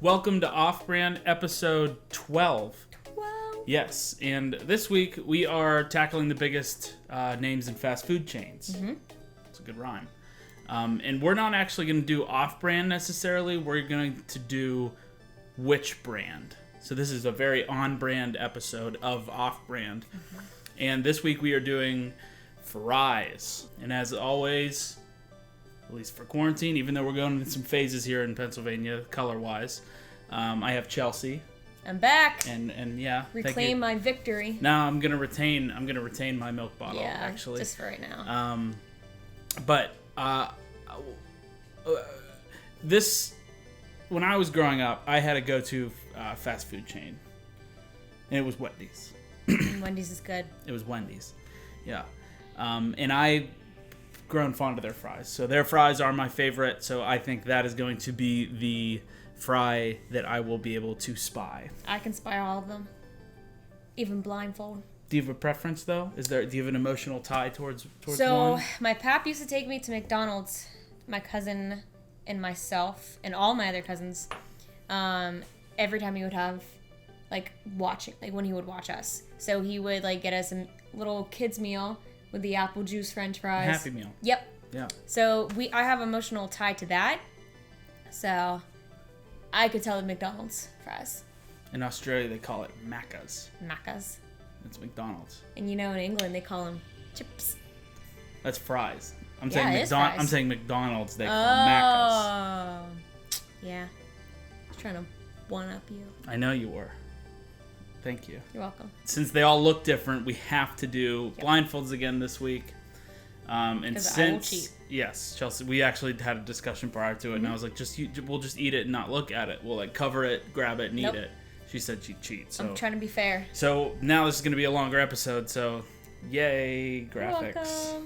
Welcome to Off-Brand episode 12. Wow. Yes, and this week we are tackling the biggest names in fast food chains. Mm-hmm. It's a good rhyme. And we're not actually going to do off-brand necessarily. We're going to do which brand. So this is a very on-brand episode of off-brand. Mm-hmm. And this week we are doing fries. And as always, at least for quarantine, even though we're going into some phases here in Pennsylvania, color-wise, I have Chelsea. I'm back. And yeah, reclaim my victory. No, I'm gonna retain my milk bottle. Yeah, actually, just for right now. But this, when I was growing up, I had a go-to fast food chain, and it was Wendy's. Wendy's is good. It was Wendy's, yeah. And I've grown fond of their fries. So their fries are my favorite. So I think that is going to be the fry that I will be able to spy. I can spy all of them, even blindfold. Do you have a preference though? Do you have an emotional tie towards so one? My pap used to take me to McDonald's, my cousin and myself and all my other cousins, every time he would have when he would watch us. So he would get us a little kids meal with the apple juice French fries. Happy Meal. Yep. Yeah. So I have emotional tie to that. So I could tell the McDonald's fries. In Australia, they call it Maccas. Maccas. It's McDonald's. And in England, they call them chips. That's fries. I'm fries. saying McDonald's, they call Maccas. Yeah. I was trying to one-up you. I know you were. Thank you. You're welcome. Since they all look different, we have to do blindfolds again this week. And since I will cheat. Yes, Chelsea, we actually had a discussion prior to it, and I was like, we'll just eat it and not look at it. We'll cover it, grab it, and eat it. She said she'd cheat. So I'm trying to be fair. So now this is going to be a longer episode. So yay, graphics. You're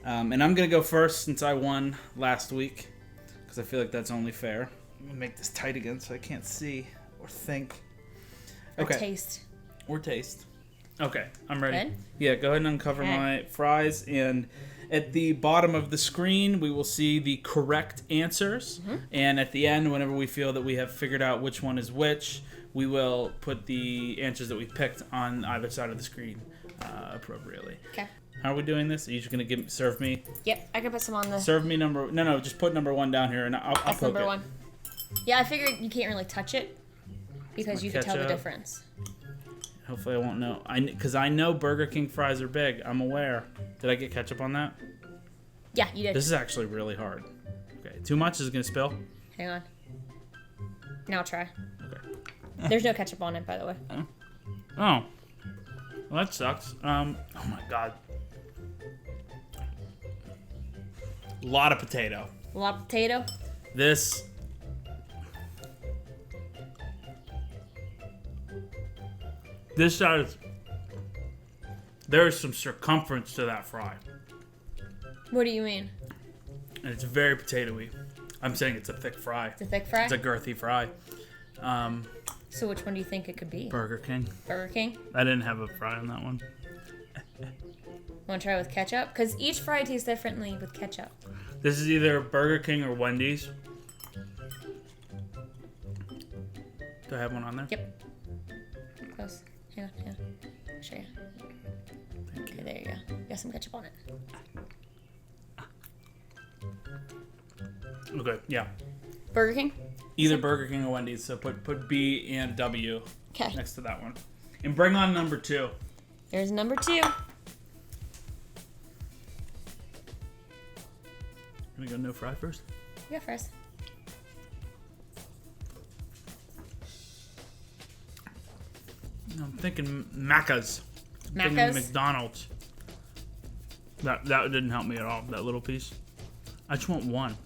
welcome. And I'm going to go first since I won last week because I feel like that's only fair. I'm going to make this tight again so I can't see or think. Okay. Or taste. Okay, I'm ready. Good? Yeah, go ahead and uncover my fries. And at the bottom of the screen, we will see the correct answers. Mm-hmm. And at the end, whenever we feel that we have figured out which one is which, we will put the answers that we picked on either side of the screen appropriately. Okay. How are we doing this? Are you just going to serve me? Yep, I can put some on the... Serve me number... No, just put number 1 down here and I'll That's poke number it. 1. Yeah, I figured you can't really touch it because you can tell the difference. Hopefully I won't know. Because I know Burger King fries are big. I'm aware. Did I get ketchup on that? Yeah, you did. This is actually really hard. Okay, too much is going to spill? Hang on. Now try. Okay. There's no ketchup on it, by the way. Oh. Well, that sucks. Oh my god. A lot of potato. A lot of potato? This... This size... There's some circumference to that fry. What do you mean? And it's very potatoey. I'm saying it's a thick fry. It's a thick fry? It's a girthy fry. So which one do you think it could be? Burger King. Burger King? I didn't have a fry on that one. Want to try with ketchup? Because each fry tastes differently with ketchup. This is either Burger King or Wendy's. Do I have one on there? Yep. Close. Hang on. I'll show you. Thank you. Okay, there you go. Got some ketchup on it. Okay, yeah. Burger King? Either Burger King or Wendy's, so put B and W next to that one. And bring on number 2. There's number 2. Gonna go no fry first? Yeah, first. I'm thinking Maccas. Maccas? Thinking McDonald's. That didn't help me at all, that little piece. I just want one.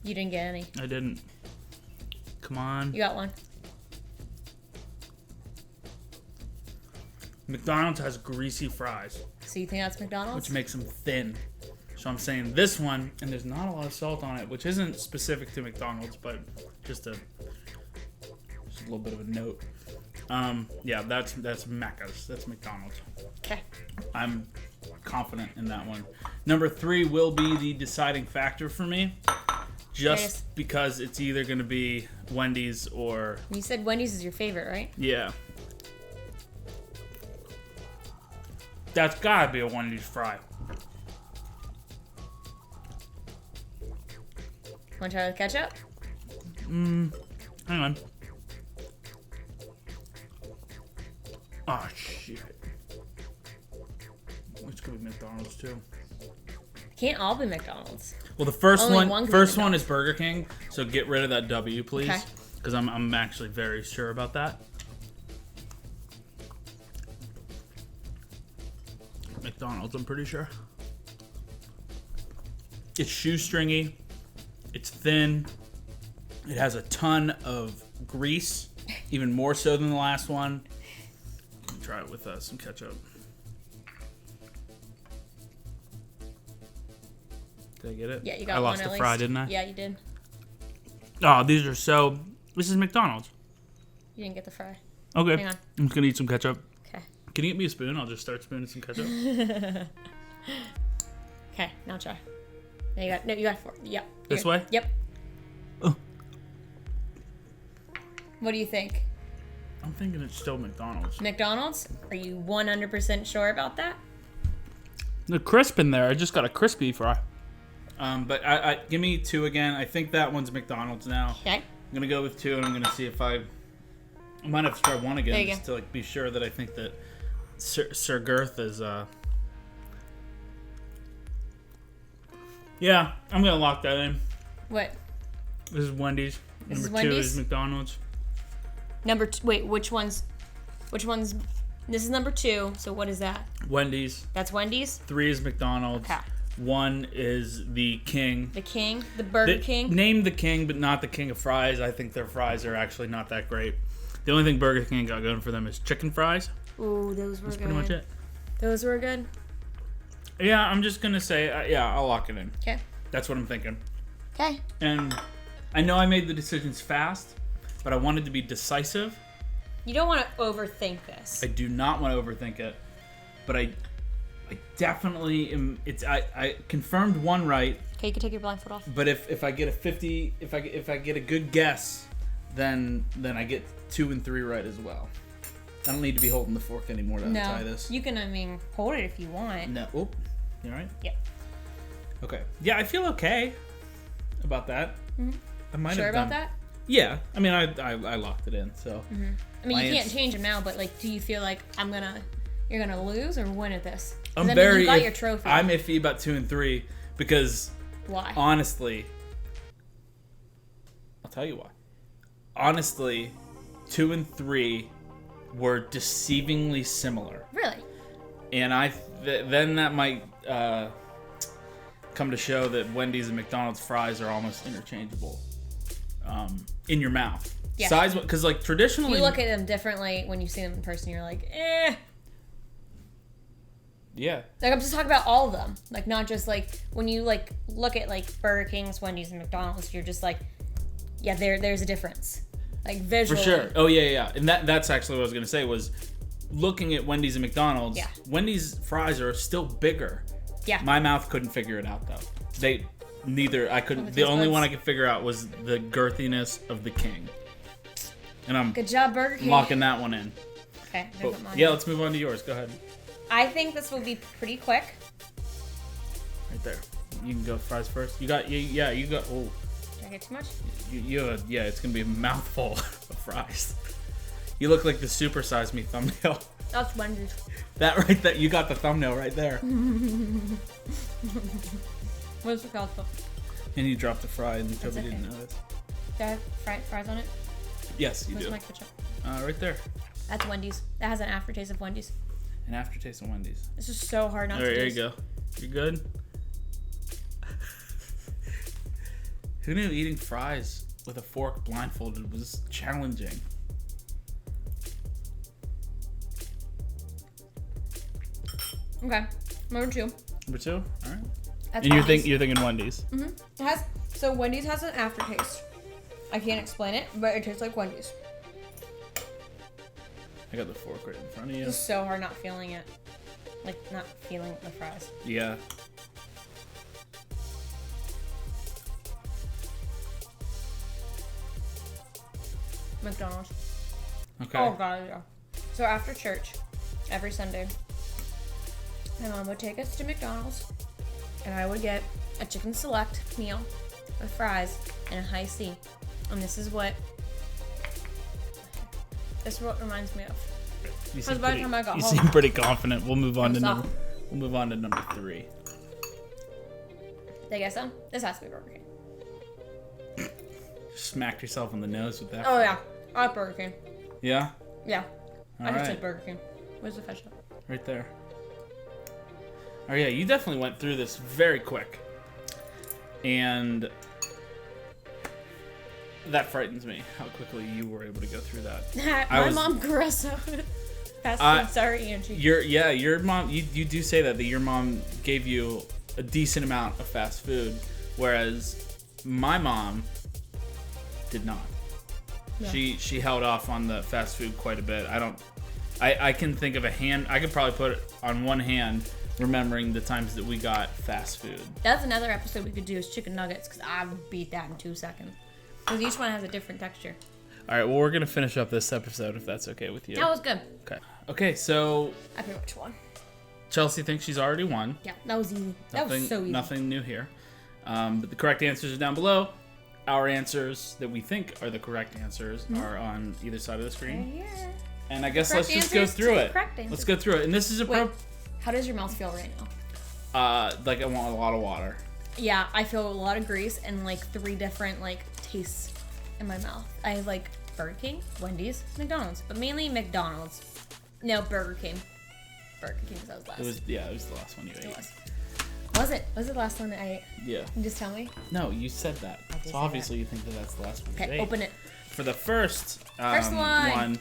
You didn't get any. I didn't. Come on. You got one. McDonald's has greasy fries. So you think that's McDonald's? Which makes them thin. So I'm saying this one, and there's not a lot of salt on it, which isn't specific to McDonald's, but just a little bit of a note. Yeah, that's Macca's. That's McDonald's. Okay. I'm confident in that one. Number 3 will be the deciding factor for me. Just because it's either going to be Wendy's or... You said Wendy's is your favorite, right? Yeah. That's gotta be a Wendy's fry. Want to try with ketchup? Hang on. Oh, shit. It's gonna be McDonald's, too. Can't all be McDonald's. Well, the first Only one, one can be first one McDonald's. is Burger King, so get rid of that W, please. Okay. Because I'm actually very sure about that. McDonald's, I'm pretty sure. It's shoestringy. It's thin. It has a ton of grease, even more so than the last one. Let me try it with some ketchup. Did I get it? Yeah, you got I one lost at the least. fry, didn't I? Yeah, you did. Oh, these are so... This is McDonald's. You didn't get the fry. Okay. Hang on. I'm just going to eat some ketchup. Okay. Can you get me a spoon? I'll just start spooning some ketchup. Okay, now try. No, you got four. Yep. This Here. way? Yep. Oh. What do you think? I'm thinking it's still McDonald's. McDonald's? Are you 100% sure about that? The crisp in there. I just got a crispy fry. But I give me 2 again. I think that one's McDonald's now. Okay. I'm gonna go with 2, and I'm gonna see if I might have to try 1 again There you just to like be sure that I think that Sir Girth is. Yeah, I'm gonna lock that in. What? This is Wendy's. This is Number 2 Wendy's? is McDonald's. Number 2. Wait, which one's? This is number 2. So what is that? Wendy's. That's Wendy's. 3 is McDonald's. Okay. 1 is the King. The King, the Burger King. Named the King, but not the King of fries. I think their fries are actually not that great. The only thing Burger King got going for them is chicken fries. Ooh, those were That's good. pretty much it. Those were good. Yeah, I'm just gonna say, yeah, I'll lock it in. Okay. That's what I'm thinking. Okay. And I know I made the decisions fast, but I wanted to be decisive. You don't want to overthink this. I do not want to overthink it, but I definitely am. I confirmed 1 right. Okay, you can take your blindfold off. But if I get a 50, if I get a good guess, then I get 2 and 3 right as well. I don't need to be holding the fork anymore to untie this. You can, hold it if you want. No. Oh, you all right? Yep. Okay. Yeah, I feel okay about that. Mm-hmm. I might Sure have done. about that? Yeah. I mean, I locked it in. So. Mm-hmm. I mean, you can't change them now, but like, do you feel like you're gonna lose or win at this? I'm you got your trophy. I'm iffy about 2 and 3 because. Why? Honestly, I'll tell you why. Honestly, 2 and 3 were deceivingly similar. Really? And then that might come to show that Wendy's and McDonald's fries are almost interchangeable in your mouth. Yeah. Size, because like traditionally, You look at them differently when you see them in person. You're like, eh. Yeah. Like, I'm just talking about all of them. Like, not just like when you like look at like Burger King's, Wendy's, and McDonald's. You're just like, yeah, there's a difference. Like visually. For sure. Oh yeah. And that's actually what I was gonna say was looking at Wendy's and McDonald's. Yeah. Wendy's fries are still bigger. Yeah. My mouth couldn't figure it out though. I couldn't. The taste only buds? one I could figure out was the girthiness of the King. And I'm Good job, Burger King. locking that one in. Okay. Oh, yeah, let's move on to yours. Go ahead. I think this will be pretty quick. Right there. You can go fries first. You got. Yeah. You got. Oh. Did I get too much? You have. Yeah. It's gonna be a mouthful of fries. You look like the Super Size Me thumbnail. That's Wendy's. That right there. You got the thumbnail right there. What's it called? And you dropped the fry, and That's Toby didn't okay. notice. Do I have fries on it? Yes, you Where's do. my ketchup? Right there. That's Wendy's. That has an aftertaste of Wendy's. An aftertaste of Wendy's. This is so hard not All right, to there taste. you go. You good? Who knew eating fries with a fork blindfolded was challenging? Okay, number 2. Number 2? All right. That's And Wendy's. you're thinking Wendy's. So Wendy's has an aftertaste. I can't explain it, but it tastes like Wendy's. I got the fork right in front of you. It's so hard not feeling it. Like, not feeling the fries. Yeah. McDonald's. Okay. Oh god, yeah. So after church, every Sunday, my mom would take us to McDonald's, and I would get a chicken select meal with fries and a high C. And this is what reminds me of. You Because by the time I got you home, seem pretty confident. We'll move on to Stop. number 3. Did I guess some? This has to be Burger King. Smacked yourself on the nose with that. Oh yeah, I like Burger King. Yeah? Yeah, All I just right. said Burger King. Where's the ketchup? Right there. Oh yeah, you definitely went through this very quick. And that frightens me, how quickly you were able to go through that. My mom grew us up with fast food. Sorry, Angie. Your mom, you do say that your mom gave you a decent amount of fast food, whereas my mom did not. Yeah. She held off on the fast food quite a bit. I can think of I could probably put it on one hand remembering the times that we got fast food. That's another episode we could do is chicken nuggets, because I would beat that in 2 seconds. Because each one has a different texture. All right, well, we're going to finish up this episode if that's okay with you. That was good. Okay, so I pretty much won. Chelsea thinks she's already won. Yeah, that was easy. That was so easy. Nothing new here. But the correct answers are down below. Our answers that we think are the correct answers are on either side of the screen. Yeah. And I guess Correct let's just go answers through to it. correct answers. Let's go through it. And this is Wait, how does your mouth feel right now? like I want a lot of water. Yeah, I feel a lot of grease and like 3 different like tastes in my mouth. I have like Burger King, Wendy's, McDonald's, but mainly McDonald's. No, Burger King. Burger King, because that was last. It was the last one you ate. It was. Was it? Was it the last one that I ate? Yeah. Can you just tell me? No, you said that. I did So say obviously you think that that's the last one you Okay, ate. open it. For the first one.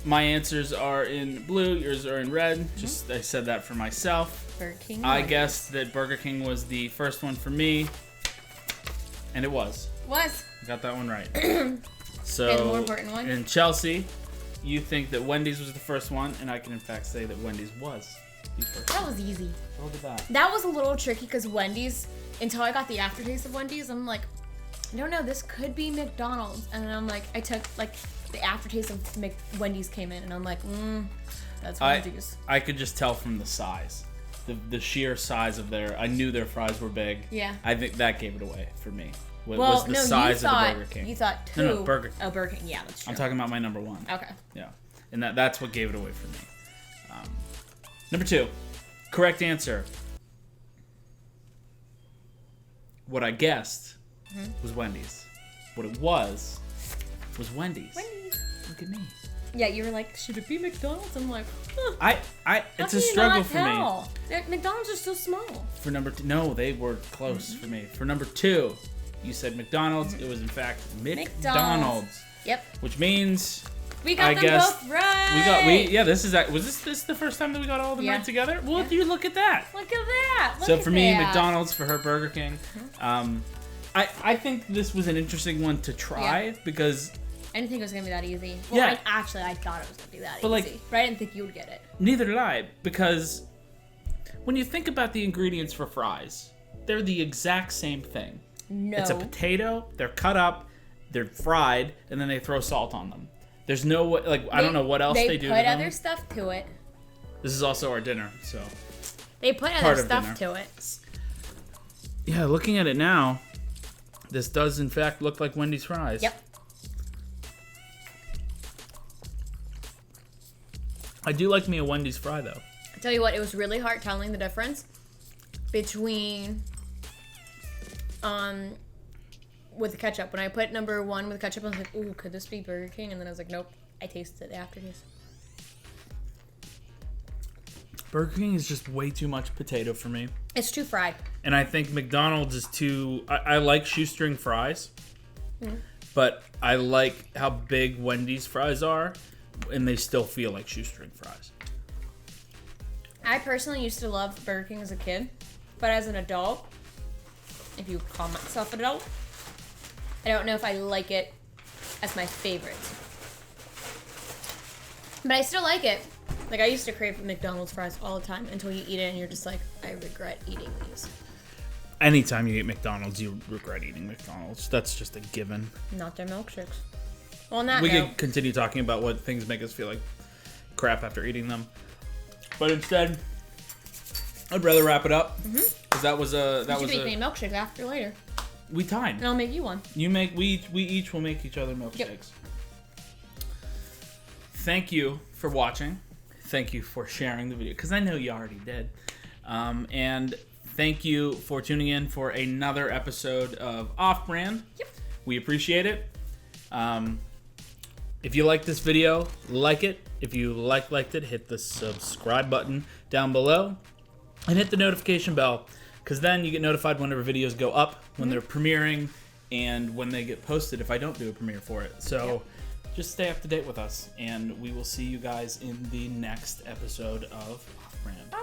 My answers are in blue, yours are in red. Just I said that for myself. Burger King. I guessed that Burger King was the first one for me, and it was. Was. Got that one right. So, And the more important one? And Chelsea, you think that Wendy's was the first one, and I can in fact say that Wendy's was the first That one. was easy. So look at that. That was a little tricky because Wendy's, until I got the aftertaste of Wendy's, I'm like, I don't know, this could be McDonald's. And then I'm like, I took like the aftertaste of Wendy's came in, and I'm like, that's Wendy's. I could just tell from the size. The sheer size of I knew their fries were big. Yeah. I think that gave it away for me. Well, was the no, size you thought, of the Burger King. You thought 2. No, Burger King. Oh, Burger King. Yeah, that's true. I'm talking about my number 1. Okay. Yeah. And that's what gave it away for me. Number 2. Correct answer. What I guessed was Wendy's. What it was Wendy's. Wendy's. Look at me. Yeah, you were like, should it be McDonald's? I'm like, It's a struggle for me. McDonald's are so small. For number 2, no, they were close for me. For number 2, you said McDonald's. It was in fact McDonald's. Yep. Which means We got them both right. Was this the first time that we got all of them right together? Well, Yeah. you look at that. Look at that. So for me, McDonald's, for her, Burger King. I think this was an interesting one to try because I didn't think it was gonna be that easy. Well, Yeah. I thought it was gonna be that But, easy. But I didn't think you would get it. neither did I, because when you think about the ingredients for fries, they're the exact same thing. No. It's a potato, they're cut up, they're fried, and then they throw salt on them. There's no way, I don't know what else they do to put them. other stuff to it. This is also our dinner, so. They put Part other of stuff dinner. to it. Yeah, looking at it now, this does in fact look like Wendy's fries. Yep. I do like me a Wendy's fry though. I tell you what, it was really hard telling the difference between with the ketchup. When I put number 1 with ketchup, I was like, ooh, could this be Burger King? And then I was like, nope. I tasted the aftertaste. Burger King is just way too much potato for me. It's too fried. And I think McDonald's is too... I like shoestring fries, but I like how big Wendy's fries are, and they still feel like shoestring fries. I personally used to love Burger King as a kid, but as an adult, if you call myself an adult, I don't know if I like it as my favorite. But I still like it. Like, I used to crave McDonald's fries all the time until you eat it and you're just like, I regret eating these. Anytime you eat McDonald's, you regret eating McDonald's. That's just a given. Not their milkshakes. On that we note, could continue talking about what things make us feel like crap after eating them, but instead, I'd rather wrap it up because that was a make me a milkshake after later. We tied. And I'll make you one. We each will make each other milkshakes. Yep. Thank you for watching. Thank you for sharing the video because I know you already did. And thank you for tuning in for another episode of Off Brand. Yep. We appreciate it. If you like this video, like it. If you liked it, hit the subscribe button down below and hit the notification bell because then you get notified whenever videos go up, when they're premiering, and when they get posted if I don't do a premiere for it. So just stay up to date with us, and we will see you guys in the next episode of Off Brand.